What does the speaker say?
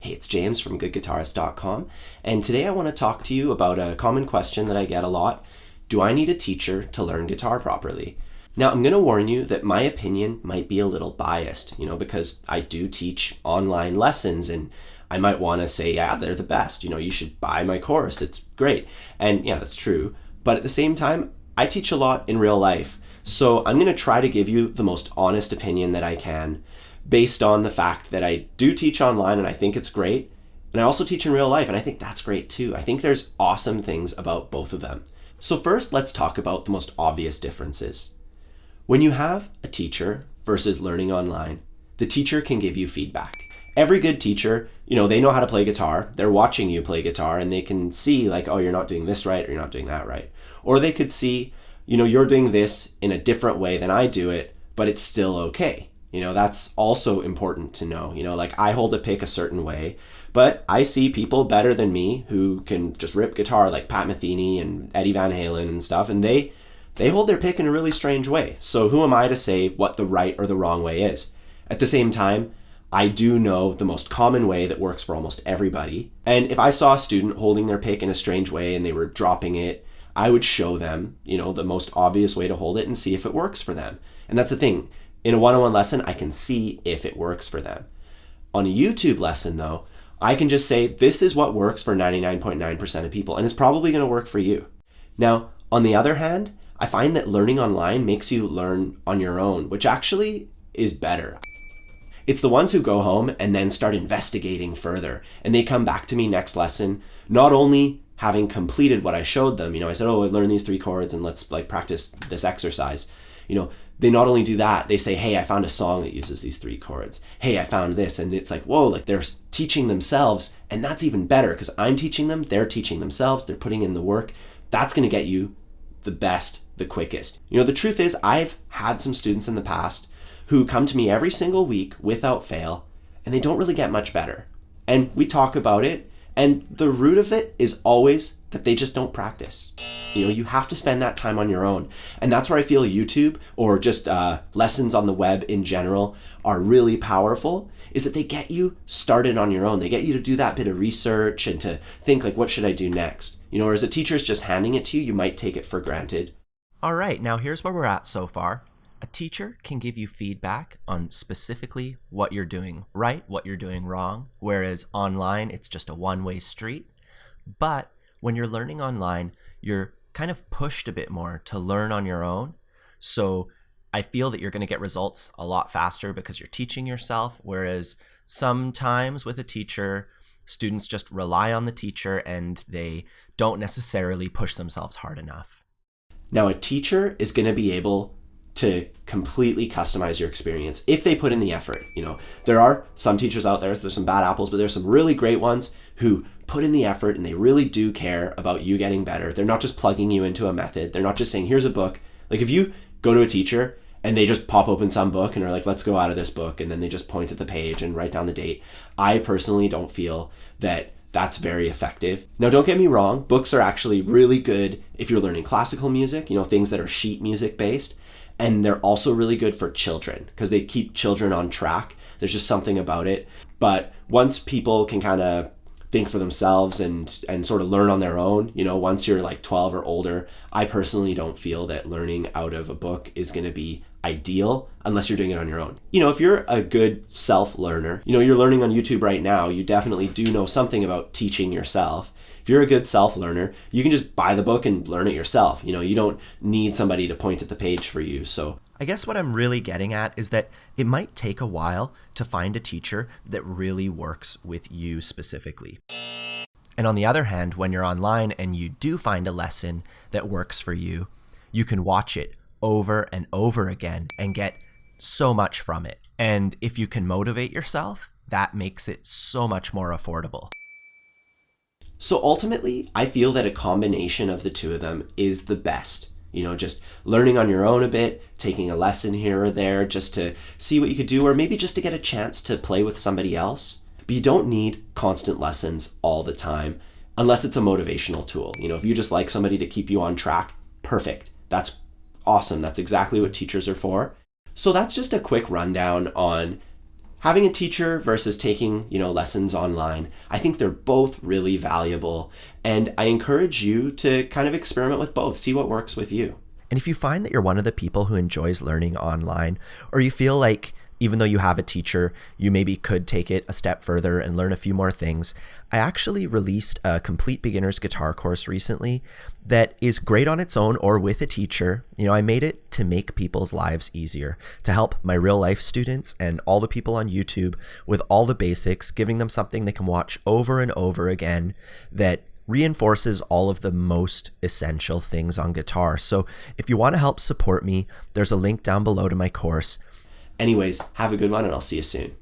Hey, it's James from goodguitarist.com, and today I want to talk to you about a common question that I get a lot. Do I need a teacher to learn guitar properly? Now, I'm going to warn you that my opinion might be a little biased, because I do teach online lessons, and I might want to say, yeah, they're the best. You should buy my course. It's great. And yeah, that's true. But at the same time, I teach a lot in real life. So I'm going to try to give you the most honest opinion that I can, based on the fact that I do teach online and I think it's great. And I also teach in real life and I think that's great too. I think there's awesome things about both of them. So first, let's talk about the most obvious differences. When you have a teacher versus learning online, the teacher can give you feedback. Every good teacher, they know how to play guitar. They're watching you play guitar and they can see like, oh, you're not doing this right or you're not doing that right. Or they could see, you're doing this in a different way than I do it, but it's still okay. That's also important to know. Like I hold a pick a certain way, but I see people better than me who can just rip guitar like Pat Metheny and Eddie Van Halen and stuff, and they hold their pick in a really strange way. So who am I to say what the right or the wrong way is? At the same time, I do know the most common way that works for almost everybody. And if I saw a student holding their pick in a strange way and they were dropping it, I would show them, the most obvious way to hold it and see if it works for them. And that's the thing. In a one-on-one lesson, I can see if it works for them. On a YouTube lesson, though, I can just say, this is what works for 99.9% of people, and it's probably going to work for you. Now, on the other hand, I find that learning online makes you learn on your own, which actually is better. It's the ones who go home and then start investigating further, and they come back to me next lesson, not only having completed what I showed them. I said, I learned these 3 chords and let's practice this exercise. They not only do that, they say, hey, I found a song that uses these 3 chords. Hey, I found this. And it's like, whoa, they're teaching themselves. And that's even better because I'm teaching them, they're teaching themselves, they're putting in the work. That's going to get you the best, the quickest. The truth is I've had some students in the past who come to me every single week without fail, and they don't really get much better. And we talk about it. And the root of it is always that they just don't practice. You have to spend that time on your own. And that's where I feel YouTube or just lessons on the web in general are really powerful, is that they get you started on your own. They get you to do that bit of research and to think like, what should I do next? Or as a teacher's just handing it to you, you might take it for granted. All right, now here's where we're at so far. A teacher can give you feedback on specifically what you're doing right, what you're doing wrong, whereas online, it's just a one-way street. But when you're learning online, you're kind of pushed a bit more to learn on your own. So I feel that you're going to get results a lot faster because you're teaching yourself, whereas sometimes with a teacher, students just rely on the teacher and they don't necessarily push themselves hard enough. Now, a teacher is going to be able to completely customize your experience if they put in the effort. There are some teachers out there, there's some bad apples, but there's some really great ones who put in the effort and they really do care about you getting better. They're not just plugging you into a method. They're not just saying, here's a book. Like if you go to a teacher and they just pop open some book and are like, let's go out of this book, and then they just point at the page and write down the date, I personally don't feel that that's very effective. Now, don't get me wrong, books are actually really good if you're learning classical music, things that are sheet music based. And they're also really good for children because they keep children on track. There's just something about it. But once people can kind of think for themselves and sort of learn on their own, once you're like 12 or older, I personally don't feel that learning out of a book is going to be ideal unless you're doing it on your own. If you're a good self-learner, you're learning on YouTube right now, you definitely do know something about teaching yourself. If you're a good self-learner, you can just buy the book and learn it yourself. You don't need somebody to point at the page for you. So I guess what I'm really getting at is that it might take a while to find a teacher that really works with you specifically. And on the other hand, when you're online and you do find a lesson that works for you, you can watch it over and over again and get so much from it. And if you can motivate yourself, that makes it so much more affordable. So ultimately, I feel that a combination of the two of them is the best. Just learning on your own a bit, taking a lesson here or there just to see what you could do, or maybe just to get a chance to play with somebody else. But you don't need constant lessons all the time unless it's a motivational tool. If you just like somebody to keep you on track, perfect. That's awesome. That's exactly what teachers are for. So that's just a quick rundown on having a teacher versus taking, lessons online, I think they're both really valuable. And I encourage you to kind of experiment with both, see what works with you. And if you find that you're one of the people who enjoys learning online, or you feel like even though you have a teacher, you maybe could take it a step further and learn a few more things, I actually released a complete beginner's guitar course recently that is great on its own or with a teacher. I made it to make people's lives easier, to help my real life students and all the people on YouTube with all the basics, giving them something they can watch over and over again that reinforces all of the most essential things on guitar. So if you want to help support me, there's a link down below to my course. Anyways, have a good one and I'll see you soon.